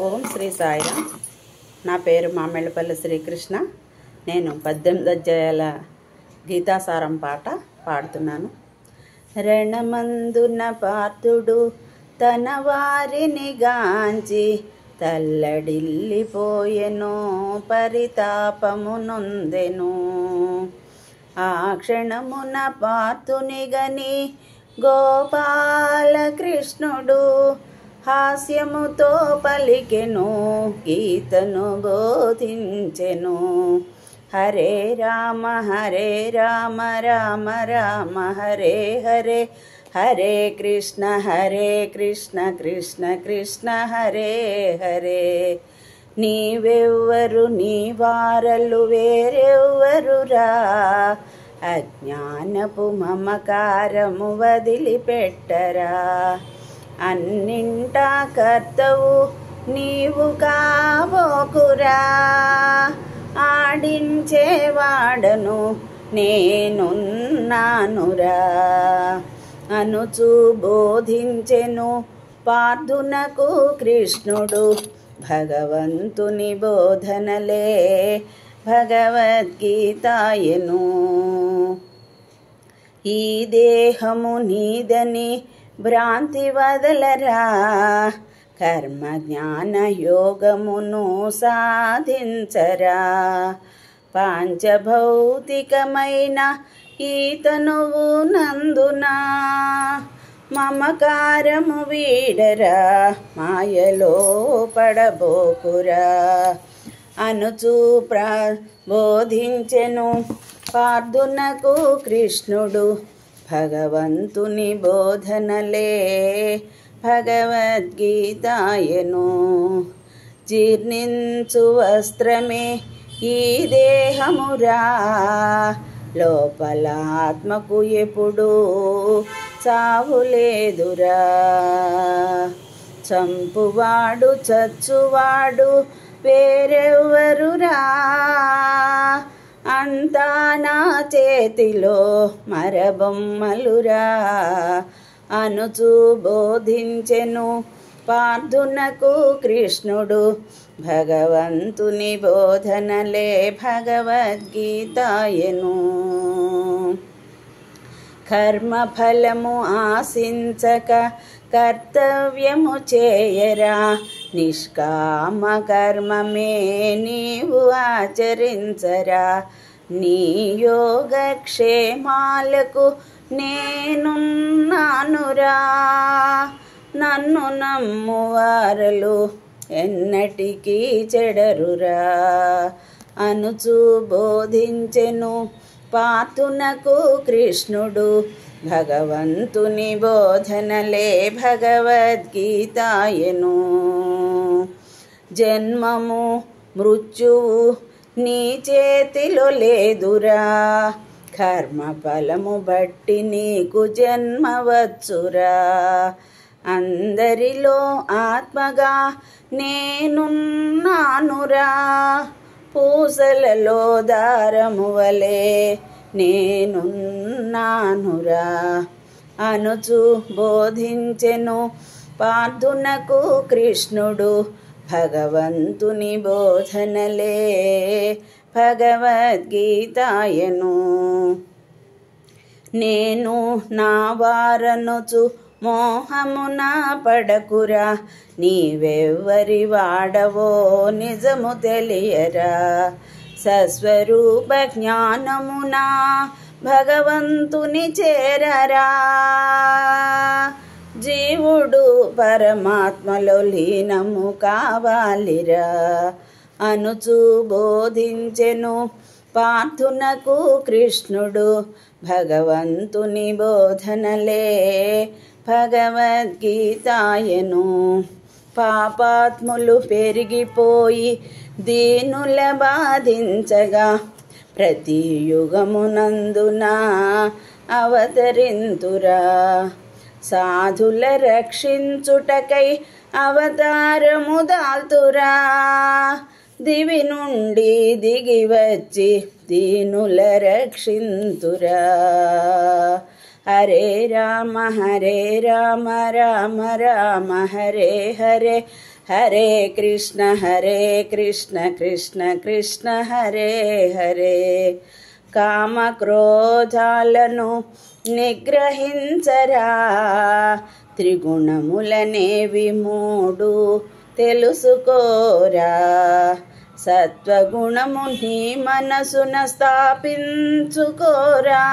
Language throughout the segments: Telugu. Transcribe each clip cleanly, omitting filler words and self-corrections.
ఓం శ్రీ సాయిరామ్. నా పేరు మామిళ్ళపల్లి శ్రీకృష్ణ. నేను 18 అధ్యాయాల గీతాసారం పాట పాడుతున్నాను. రణమందున పార్థుడు తన వారిని గాంచి తల్లడిల్లిపోయెను, పరితాపము నొందెను. ఆ క్షణమున పార్థుని గని గోపాలకృష్ణుడు హాస్యముతో పలికెను, గీతను బోధించెను. హరే రామ రామ రామ హరే హరే, హరే కృష్ణ కృష్ణ కృష్ణ హరే హరే. నీవెవ్వరు నీ వారలు వేరెవ్వరురా, అజ్ఞానపు మమకారము వదిలిపెట్టరా. అన్నింటా కర్తవు నీవు కాబోకురా, ఆడించేవాడను నేనున్నానురా అనుచు బోధించెను పార్థునకు కృష్ణుడు. భగవంతుని బోధనలే భగవద్గీతాయను. ఈ దేహము నీదని భ్రాంతి వదలరా, కర్మ జ్ఞాన యోగమును సాధించరా. పాంచభౌతికమైన ఈ తనువు నందున మమకారము వీడరా, మాయలో పడబోకురా అనుచు బోధించెను పార్థునకు కృష్ణుడు. భగవంతుని బోధనలే భగవద్గీతాయను. జీర్ణించు వస్త్రమే ఈ దేహమురా, లోపల ఆత్మకు ఎప్పుడు చావులేదురా. చంపువాడు చచ్చువాడు వేరెవ్వరురా, అంతా నా చేతిలో మరబొమ్మలురా అనుచు బోధించెను పార్థునకు కృష్ణుడు. భగవంతుని బోధనలే భగవద్గీతాయను. కర్మఫలము ఆశించక కర్తవ్యము చేయరా, నిష్కామ కర్మమే నీవు ఆచరించరా. నీ యోగక్షేమాలకు నేనున్నానురా, నన్ను నమ్మువారలు ఎన్నటికీ చెడరురా అనుచు బోధించెను పార్థునకు కృష్ణుడు. భగవంతుని బోధనలే భగవద్గీతాయను. జన్మము మృత్యువు నీ చేతిలో లేదురా, కర్మఫలము బట్టి నీకు జన్మ వచ్చురా. అందరిలో ఆత్మగా నేనున్నానురా, పూసలలో దారము వలె నేనున్నానురా అనుచు బోధించెను పార్థునకు కృష్ణుడు. భగవంతుని బోధనలే భగవద్గీతాయను. నేను నా వారనుచు మోహమున పడకురా, నీవెవ్వరి వాడవో నిజము తెలియరా. సస్వరూప జ్ఞానమున భగవంతుని చేరరా, జీవుడు పరమాత్మలో లీనము కావాలిరా అనుచు బోధించెను పార్థునకు కృష్ణుడు. భగవంతుని బోధనలే భగవద్గీతాయను. పాపాత్ములు పెరిగిపోయి దీనుల బాధించగా, ప్రతి యుగమునందున అవతరింతురా. సాధుల రక్షించుటకై అవతారము దాల్తురా, దివి నుండి దిగి వచ్చి దీనుల రక్షింతురా. హరే రామ రామ రామ హరే హరే, హరే కృష్ణ కృష్ణ కృష్ణ హరే హరే. కామక్రోధాలను నిగ్రహించరా, త్రిగుణములనేవి మూడు తెలుసుకోరా. సత్వగుణము నీ మనసున స్థాపించుకోరా,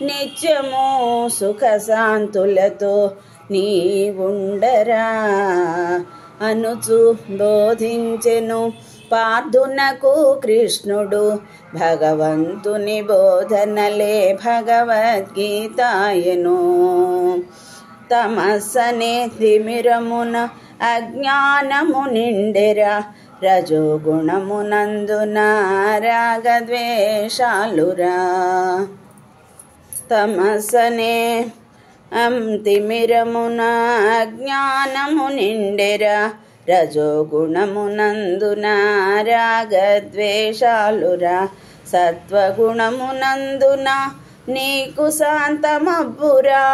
నిత్యము సుఖశాంతులతో నీ ఉండరా అనుచు బోధించెను పార్థునకు కృష్ణుడు. భగవంతుని బోధనలే భగవద్గీతాయను. తమస్సనే తిమిరమున అజ్ఞానము నిండెరా, రజోగుణమునందున రాగద్వేషాలురా. తమస్సనే తిమిరమున అజ్ఞానము నిండెరా, రజోగుణమునందున రాగద్వేషాలురా. సత్వగుణమునందున నీకు శాంతమబ్బురా,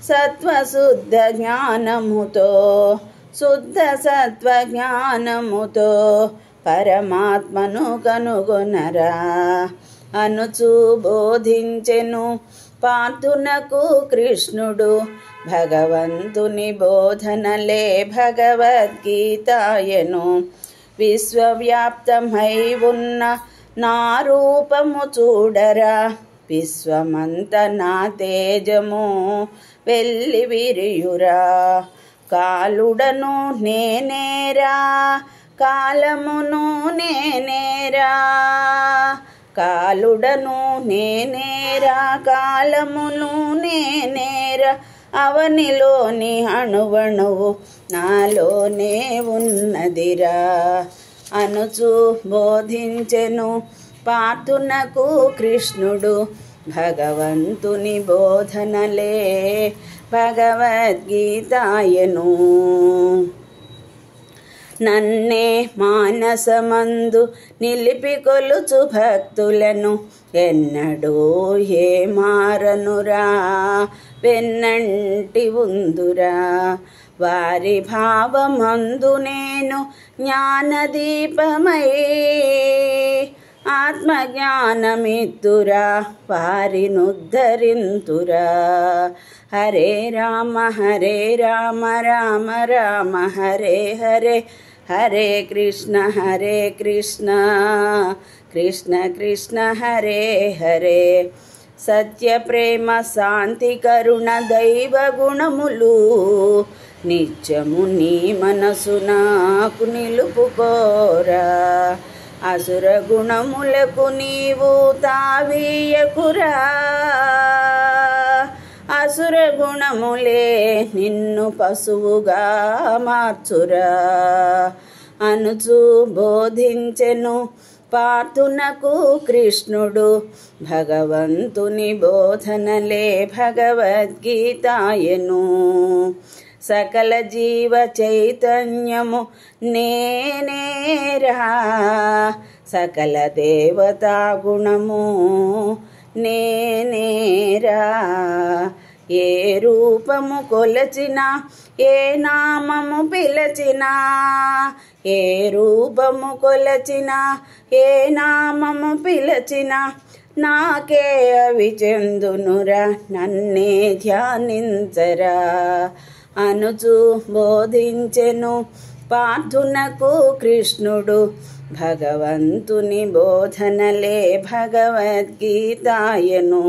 సత్వశుద్ధ జ్ఞానముతో శుద్ధ సత్వ జ్ఞానముతో పరమాత్మను కనుగొనరా అనుచు బోధించెను పార్థునకు కృష్ణుడు. భగవంతుని బోధనలే భగవద్గీతాయను. విశ్వవ్యాప్తమై ఉన్న నా రూపము చూడరా, విశ్వమంత నా తేజము వెళ్ళి విరియురా. కాలుడను నేనేరా, కాలమును నేనేరా. కాలుడను నేనేరా, కాలమును నేనేరా. అవనిలోని అణువణువు నాలోనే ఉన్నదిరా అనుచు బోధించెను పార్థునకు కృష్ణుడు. భగవంతుని బోధనలే భగవద్గీతాయను. నన్నే మానసమందు నిలిపి కొలుచు భక్తులను ఎన్నడూ ఏ మారనురా, వెన్నంటి ఉందురా. వారి భావమందు నేను జ్ఞానదీపమై ఆత్మజ్ఞానమిత్తురా, వారినుద్ధరింతురా. హరే రామ రామ రామ హరే హరే. హరే కృష్ణ కృష్ణ కృష్ణ హరే హరే. సత్య ప్రేమ శాంతి కరుణ దైవ గుణములు నిత్యము నీ మనసు నాకు నిలుపుకోరా. అసుర గుణములకు నీవు తావీయకురా, అసుర గుణములే నిన్ను పశువుగా మార్చురా అనుచు బోధించెను పార్థునకు కృష్ణుడు. భగవంతుని బోధనలే భగవద్గీతాయను. సకల జీవ చైతన్యము నేనేరా, సకల దేవతా గుణము నేనేరా. ఏ రూపము కొలచినా, ఏ నామము పిలచినా, ఏ రూపము కొలచినా, ఏ నామము పిలచినా నాకే అవి చెందునురా, నన్నే ధ్యానించరా అనుచు బోధించెను పార్థునకు కృష్ణుడు. భగవంతుని బోధనలే భగవద్గీతాయను.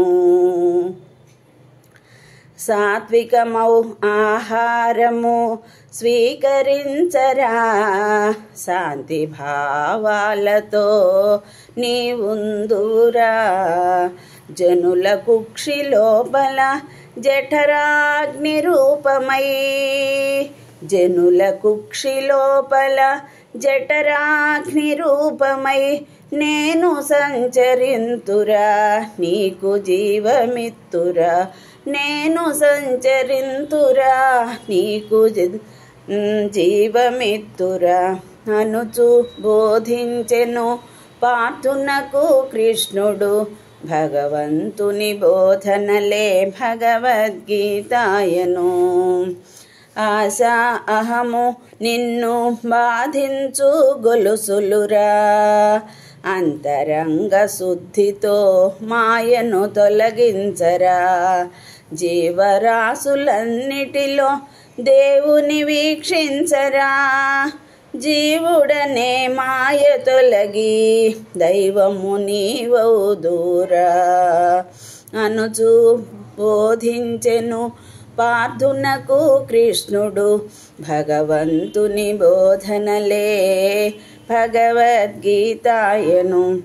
సాత్వికమౌ ఆహారము స్వీకరించరా, శాంతి భావాలతో నీవుందురా. జనుల కుక్షి లోపల జఠరాగ్ని రూపమై, జనుల కుక్షి లోపల జఠరాగ్ని రూపమై నేను సంచరింతురా, నీకు జీవమిత్తురా. నేను సంచరింతురా, నీకు జీవమిత్తురా అనుచు బోధించెను పార్థునకు కృష్ణుడు. భగవంతుని బోధనలే భగవద్గీతాయను. ఆశ అహము నిన్ను బాధించు గొలుసులురా. అంతరంగ శుద్ధితో మాయను తొలగించరా. జీవరాశులన్నిటిలో దేవుని వీక్షించరా. జీవుడనే మాయ తొలగి దైవము నీవౌదురా అనుచు బోధించెను పార్థునకు కృష్ణుడు. భగవంతుని బోధనలే భగవద్గీతాయను.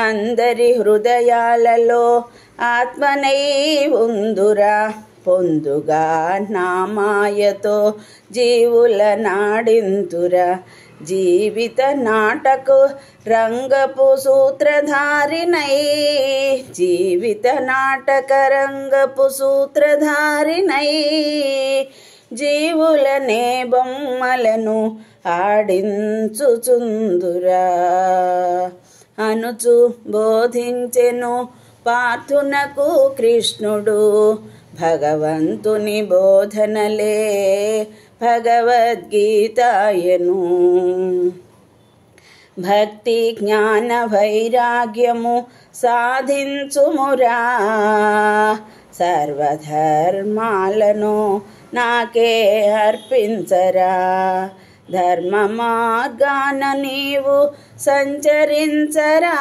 అందరి హృదయాలలో ఆత్మనై ఉందురా. పొందుగా నా మాయతో జీవుల నాడింతురా. జీవిత నాటకు రంగపు సూత్రధారినై. జీవిత నాటక రంగపు సూత్రధారినై. జీవులనే బొమ్మలను ఆడించుచుందురా అనుచు బోధించెను పార్థునకు కృష్ణుడు. భగవంతుని బోధనలే భగవద్గీతాయను. భక్తి జ్ఞాన వైరాగ్యము సాధించుమురా. సర్వధర్మాలను నాకే అర్పించరా. ధర్మ మార్గాన నీవు సంచరించరా.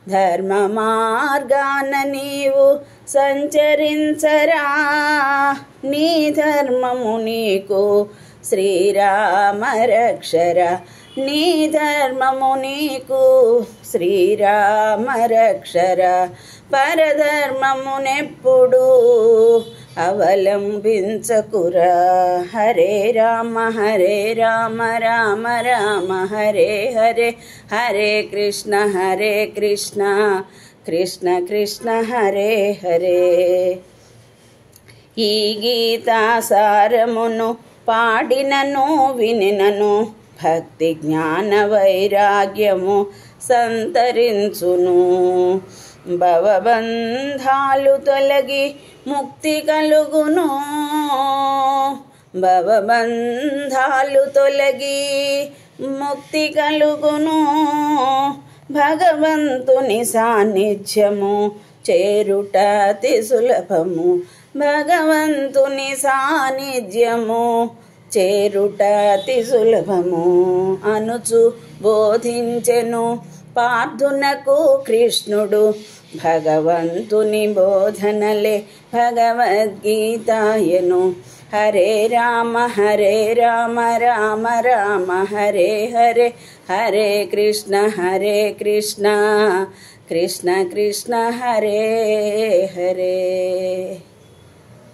ధర్మ మార్గాన నీవు సంచరించరా. నీ ధర్మము నీకు శ్రీరామ రక్షర. నీ ధర్మము నీకు శ్రీరామ రక్షర. పరధర్మమునెప్పుడు అవలంబించకురా. హరే రామ రామ రామ హరే హరే. హరే కృష్ణ కృష్ణ కృష్ణ హరే హరే. ఈ గీతా సారమును పాడినను వినినను భక్తి జ్ఞాన వైరాగ్యము సంతరించును. భవబంధాలు తొలగి ముక్తి కలుగును. భవబంధాలు తొలగి ముక్తి కలుగును. భగవంతుని సాన్నిధ్యము చేరుట అతి సులభము. భగవంతుని సాన్నిధ్యము చేరుట అతి సులభము అనుచు బోధించెను పార్థునకు కృష్ణుడు. భగవంతుని బోధనలే భగవద్గీతాయను. హరే రామ రామ రామ హరే హరే. హరే కృష్ణ కృష్ణ కృష్ణ హరే హరే.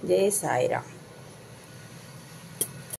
జై సాయిరామ్.